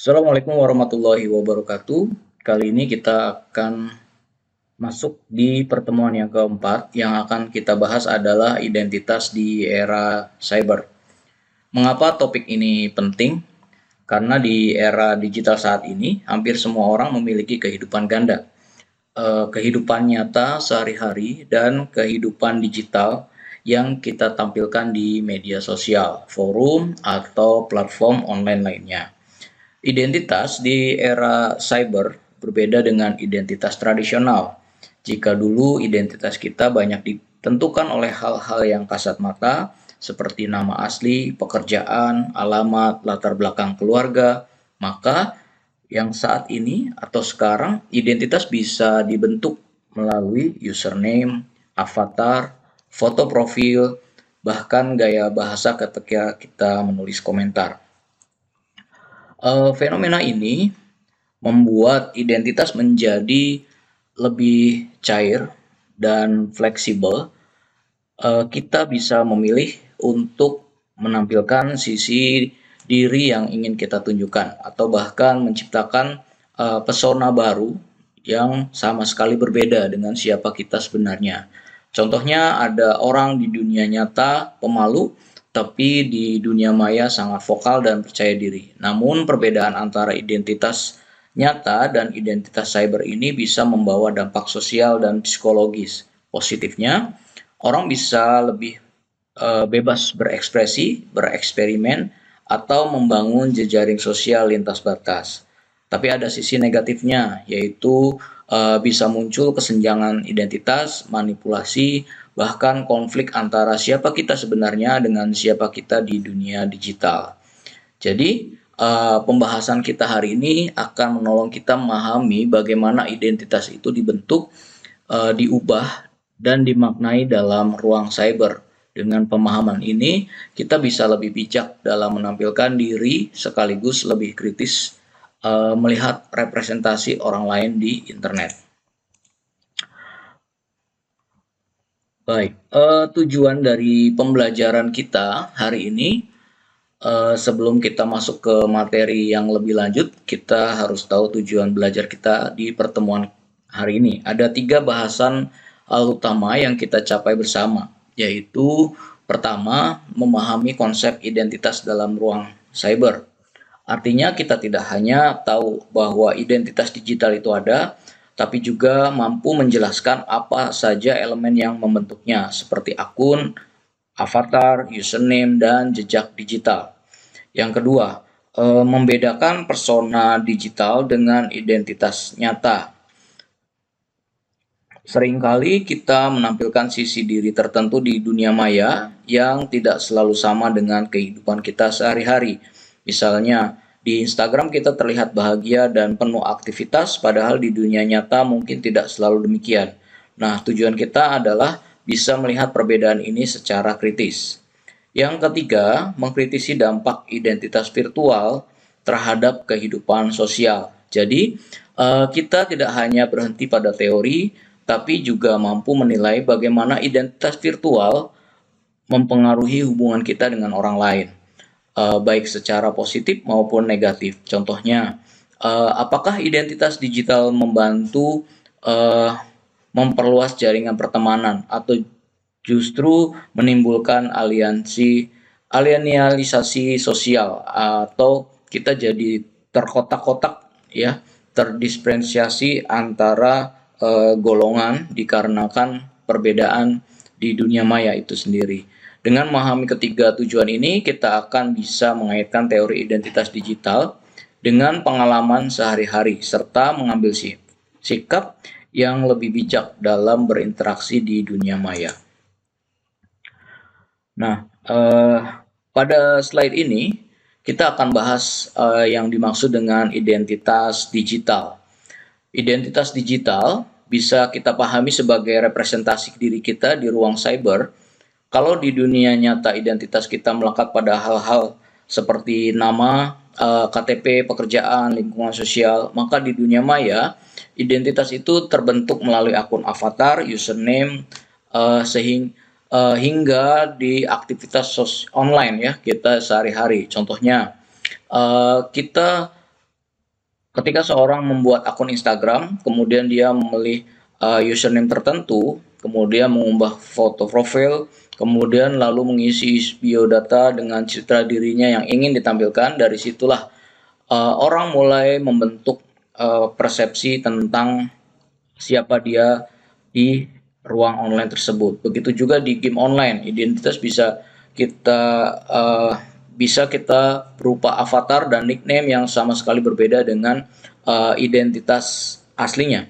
Assalamualaikum warahmatullahi wabarakatuh. Kali ini kita akan masuk di pertemuan yang keempat. Yang akan kita bahas adalah identitas di era cyber. Mengapa topik ini penting? Karena di era digital saat ini, hampir semua orang memiliki kehidupan ganda. Kehidupan nyata sehari-hari dan kehidupan digital yang kita tampilkan di media sosial, forum, atau platform online lainnya. Identitas di era cyber berbeda dengan identitas tradisional. Jika dulu identitas kita banyak ditentukan oleh hal-hal yang kasat mata, seperti nama asli, pekerjaan, alamat, latar belakang keluarga, maka yang saat ini atau sekarang identitas bisa dibentuk melalui username, avatar, foto profil, bahkan gaya bahasa ketika kita menulis komentar. Fenomena ini membuat identitas menjadi lebih cair dan fleksibel. Kita bisa memilih untuk menampilkan sisi diri yang ingin kita tunjukkan atau bahkan menciptakan pesona baru yang sama sekali berbeda dengan siapa kita sebenarnya. Contohnya ada orang di dunia nyata pemalu, tapi di dunia maya sangat vokal dan percaya diri. Namun perbedaan antara identitas nyata dan identitas cyber ini bisa membawa dampak sosial dan psikologis. Positifnya, orang bisa lebih bebas berekspresi, bereksperimen, atau membangun jejaring sosial lintas batas. Tapi ada sisi negatifnya, yaitu bisa muncul kesenjangan identitas, manipulasi, bahkan konflik antara siapa kita sebenarnya dengan siapa kita di dunia digital. Jadi, pembahasan kita hari ini akan menolong kita memahami bagaimana identitas itu dibentuk, diubah, dan dimaknai dalam ruang cyber. Dengan pemahaman ini, kita bisa lebih bijak dalam menampilkan diri sekaligus lebih kritis melihat representasi orang lain di internet. Baik, tujuan dari pembelajaran kita hari ini, sebelum kita masuk ke materi yang lebih lanjut, kita harus tahu tujuan belajar kita di pertemuan hari ini. Ada 3 bahasan utama yang kita capai bersama, yaitu pertama, memahami konsep identitas dalam ruang cyber. Artinya kita tidak hanya tahu bahwa identitas digital itu ada, tapi juga mampu menjelaskan apa saja elemen yang membentuknya, seperti akun, avatar, username, dan jejak digital. Yang kedua, membedakan persona digital dengan identitas nyata. Seringkali kita menampilkan sisi diri tertentu di dunia maya yang tidak selalu sama dengan kehidupan kita sehari-hari. Misalnya, di Instagram kita terlihat bahagia dan penuh aktivitas, padahal di dunia nyata mungkin tidak selalu demikian. Nah, tujuan kita adalah bisa melihat perbedaan ini secara kritis. Yang ketiga, mengkritisi dampak identitas virtual terhadap kehidupan sosial. Jadi, kita tidak hanya berhenti pada teori, tapi juga mampu menilai bagaimana identitas virtual mempengaruhi hubungan kita dengan orang lain, baik secara positif maupun negatif. Contohnya, apakah identitas digital membantu memperluas jaringan pertemanan atau justru menimbulkan alienalisasi sosial atau kita jadi terkotak-kotak ya, terdiferensiasi antara golongan dikarenakan perbedaan di dunia maya itu sendiri. Dengan memahami ketiga tujuan ini, kita akan bisa mengaitkan teori identitas digital dengan pengalaman sehari-hari serta mengambil sikap yang lebih bijak dalam berinteraksi di dunia maya. Nah, pada slide ini kita akan bahas yang dimaksud dengan identitas digital. Identitas digital bisa kita pahami sebagai representasi diri kita di ruang cyber. Kalau di dunia nyata identitas kita melekat pada hal-hal seperti nama, KTP, pekerjaan, lingkungan sosial, maka di dunia maya identitas itu terbentuk melalui akun avatar, username, hingga di aktivitas online ya kita sehari-hari. Contohnya, kita Ketika seorang membuat akun Instagram, kemudian dia memilih username tertentu, kemudian mengubah foto profil, kemudian lalu mengisi biodata dengan citra dirinya yang ingin ditampilkan. Dari situlah orang mulai membentuk persepsi tentang siapa dia di ruang online tersebut. Begitu juga di game online, identitas kita uh, bisa kita berupa avatar dan nickname yang sama sekali berbeda dengan identitas aslinya.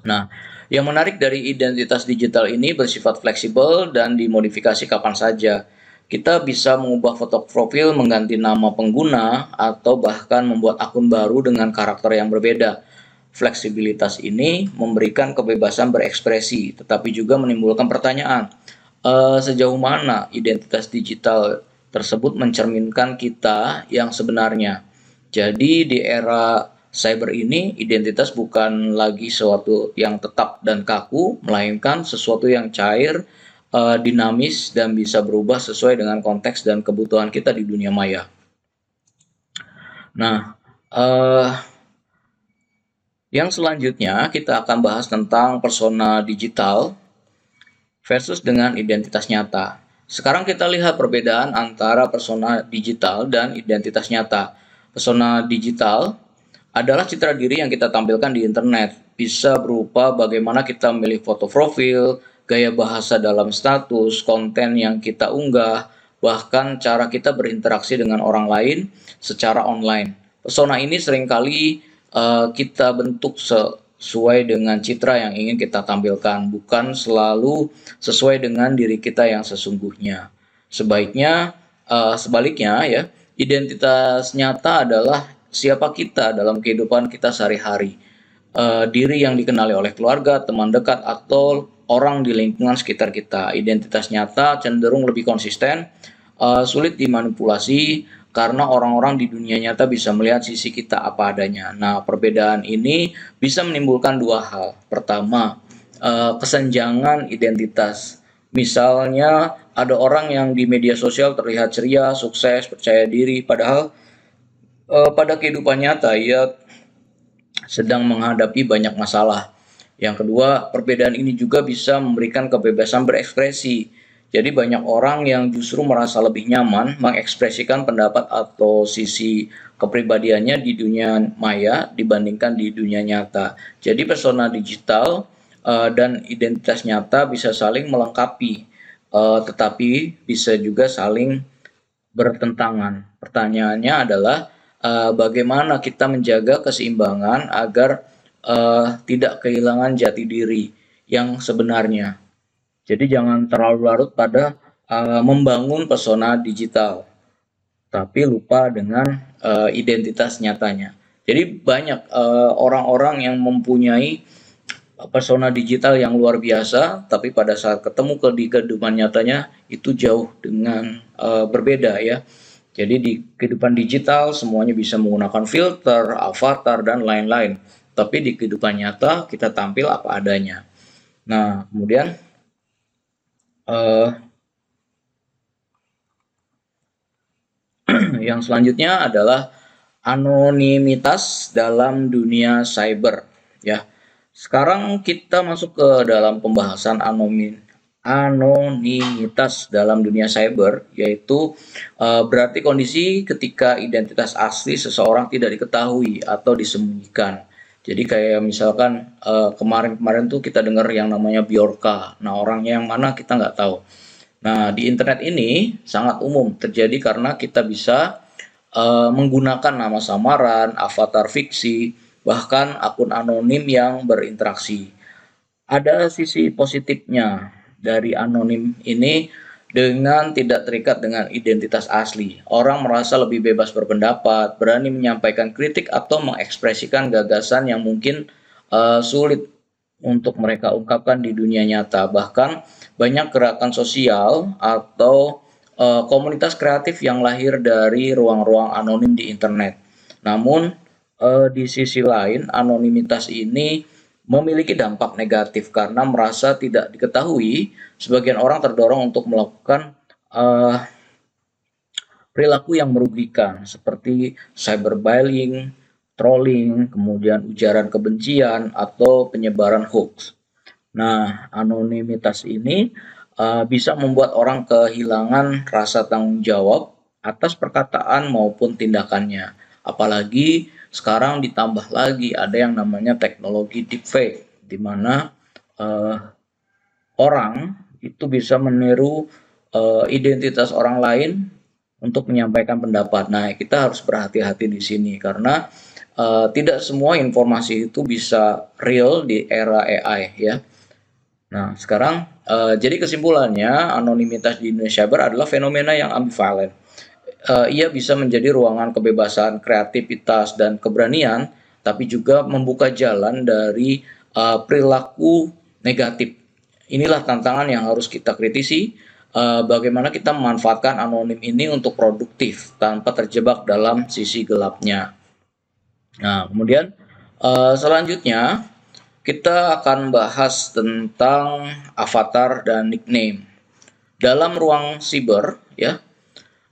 Nah, yang menarik dari identitas digital ini bersifat fleksibel dan dimodifikasi kapan saja. Kita bisa mengubah foto profil, mengganti nama pengguna, atau bahkan membuat akun baru dengan karakter yang berbeda. Fleksibilitas ini memberikan kebebasan berekspresi, tetapi juga menimbulkan pertanyaan, sejauh mana identitas digital tersebut mencerminkan kita yang sebenarnya. Jadi di era cyber ini, identitas bukan lagi sesuatu yang tetap dan kaku, melainkan sesuatu yang cair, dinamis, dan bisa berubah sesuai dengan konteks dan kebutuhan kita di dunia maya. Nah, eh, yang selanjutnya kita akan bahas tentang persona digital versus dengan identitas nyata. Sekarang kita lihat perbedaan antara persona digital dan identitas nyata. Persona digital adalah citra diri yang kita tampilkan di internet. Bisa berupa bagaimana kita memilih foto profil, gaya bahasa dalam status, konten yang kita unggah, bahkan cara kita berinteraksi dengan orang lain secara online. Persona ini seringkali kita bentuk sesuai dengan citra yang ingin kita tampilkan, bukan selalu sesuai dengan diri kita yang sesungguhnya. Sebaliknya ya, identitas nyata adalah siapa kita dalam kehidupan kita sehari-hari. Diri yang dikenali oleh keluarga, teman dekat, atau orang di lingkungan sekitar kita. Identitas nyata cenderung lebih konsisten, sulit dimanipulasi, karena orang-orang di dunia nyata bisa melihat sisi kita apa adanya. Nah, perbedaan ini bisa menimbulkan dua hal. Pertama, kesenjangan identitas. Misalnya, ada orang yang di media sosial terlihat ceria, sukses, percaya diri, padahal pada kehidupan nyata ia sedang menghadapi banyak masalah. Yang kedua, perbedaan ini juga bisa memberikan kebebasan berekspresi. Jadi banyak orang yang justru merasa lebih nyaman mengekspresikan pendapat atau sisi kepribadiannya di dunia maya dibandingkan di dunia nyata. Jadi persona digital dan identitas nyata bisa saling melengkapi, tetapi bisa juga saling bertentangan. Pertanyaannya adalah bagaimana kita menjaga keseimbangan agar tidak kehilangan jati diri yang sebenarnya. Jadi jangan terlalu larut pada membangun pesona digital, tapi lupa dengan identitas nyatanya. Jadi banyak orang-orang yang mempunyai persona digital yang luar biasa, tapi pada saat ketemu di kehidupan nyatanya itu jauh dengan berbeda ya. Jadi di kehidupan digital semuanya bisa menggunakan filter, avatar, dan lain-lain. Tapi di kehidupan nyata kita tampil apa adanya. Nah, kemudian yang selanjutnya adalah anonimitas dalam dunia cyber. Ya, sekarang kita masuk ke dalam pembahasan anonimitas dalam dunia cyber, yaitu berarti kondisi ketika identitas asli seseorang tidak diketahui atau disembunyikan. Jadi kayak misalkan kemarin-kemarin tuh kita dengar yang namanya Bjorka. Nah, orangnya yang mana kita nggak tahu. Nah, di internet ini sangat umum terjadi karena kita bisa menggunakan nama samaran, avatar fiksi, bahkan akun anonim yang berinteraksi. Ada sisi positifnya dari anonim ini dengan tidak terikat dengan identitas asli. Orang merasa lebih bebas berpendapat, berani menyampaikan kritik atau mengekspresikan gagasan yang mungkin sulit untuk mereka ungkapkan di dunia nyata. Bahkan banyak gerakan sosial atau komunitas kreatif yang lahir dari ruang-ruang anonim di internet. Namun di sisi lain anonimitas ini memiliki dampak negatif karena merasa tidak diketahui, sebagian orang terdorong untuk melakukan perilaku yang merugikan seperti cyberbullying, trolling, kemudian ujaran kebencian, atau penyebaran hoax. Nah, anonimitas ini bisa membuat orang kehilangan rasa tanggung jawab atas perkataan maupun tindakannya. Apalagi sekarang ditambah lagi ada yang namanya teknologi deepfake, di mana eh, orang itu bisa meniru identitas orang lain untuk menyampaikan pendapat. Nah, kita harus berhati-hati di sini karena tidak semua informasi itu bisa real di era AI ya. Nah, sekarang jadi kesimpulannya anonimitas di dunia cyber adalah fenomena yang ambivalen. Ia bisa menjadi ruangan kebebasan, kreativitas, dan keberanian, tapi juga membuka jalan dari perilaku negatif. Inilah tantangan yang harus kita kritisi, bagaimana kita memanfaatkan anonim ini untuk produktif tanpa terjebak dalam sisi gelapnya. Nah, kemudian selanjutnya kita akan bahas tentang avatar dan nickname. Dalam ruang siber, ya,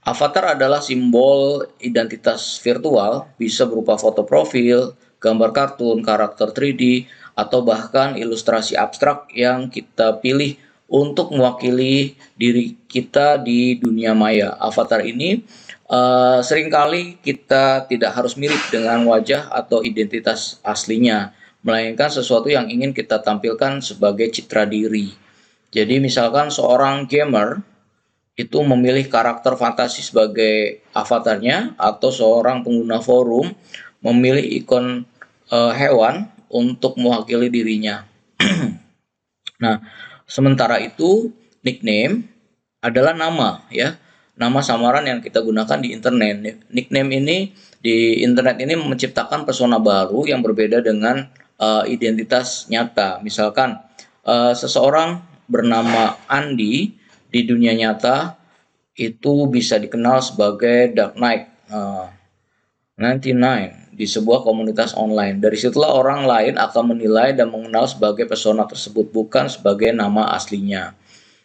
avatar adalah simbol identitas virtual, bisa berupa foto profil, gambar kartun, karakter 3D, atau bahkan ilustrasi abstrak yang kita pilih untuk mewakili diri kita di dunia maya. Avatar ini seringkali kita tidak harus mirip dengan wajah atau identitas aslinya, melainkan sesuatu yang ingin kita tampilkan sebagai citra diri. Jadi misalkan seorang gamer itu memilih karakter fantasi sebagai avatarnya, atau seorang pengguna forum memilih ikon hewan untuk mewakili dirinya. Nah, sementara itu nickname adalah nama ya, nama samaran yang kita gunakan di internet. Nickname ini di internet ini menciptakan persona baru yang berbeda dengan identitas nyata. Misalkan seseorang bernama Andi di dunia nyata itu bisa dikenal sebagai Dark Knight 99 di sebuah komunitas online. Dari situlah orang lain akan menilai dan mengenal sebagai persona tersebut, bukan sebagai nama aslinya.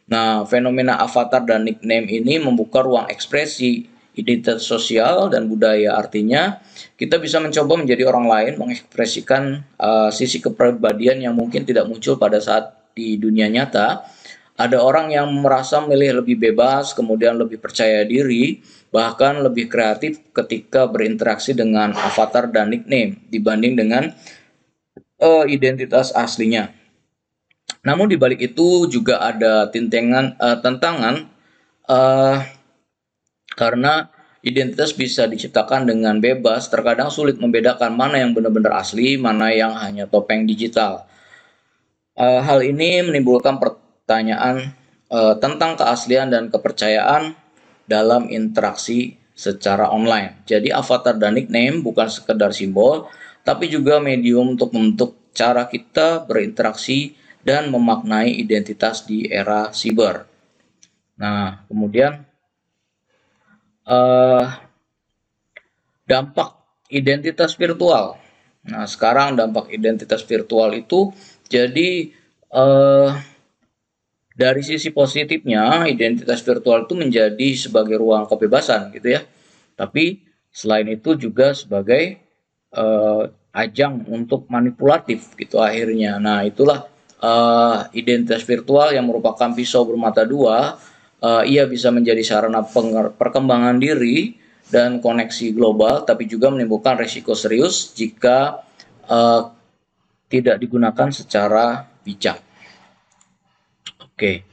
Nah, fenomena avatar dan nickname ini membuka ruang ekspresi identitas sosial dan budaya. Artinya, kita bisa mencoba menjadi orang lain, mengekspresikan sisi kepribadian yang mungkin tidak muncul pada saat di dunia nyata. Ada orang yang merasa memilih lebih bebas, kemudian lebih percaya diri, bahkan lebih kreatif ketika berinteraksi dengan avatar dan nickname dibanding dengan identitas aslinya. Namun di balik itu juga ada tantangan uh, karena identitas bisa diciptakan dengan bebas, terkadang sulit membedakan mana yang benar-benar asli, mana yang hanya topeng digital. Hal ini menimbulkan pertanyaan tentang keaslian dan kepercayaan dalam interaksi secara online. Jadi avatar dan nickname bukan sekedar simbol, tapi juga medium untuk membentuk cara kita berinteraksi dan memaknai identitas di era siber. Nah, kemudian dampak identitas virtual. Nah, sekarang dampak identitas virtual itu jadi dari sisi positifnya identitas virtual itu menjadi sebagai ruang kebebasan gitu ya. Tapi selain itu juga sebagai ajang untuk manipulatif gitu akhirnya. Nah, itulah identitas virtual yang merupakan pisau bermata dua. Ia bisa menjadi sarana perkembangan diri dan koneksi global, tapi juga menimbulkan risiko serius jika tidak digunakan secara bijak. Oke,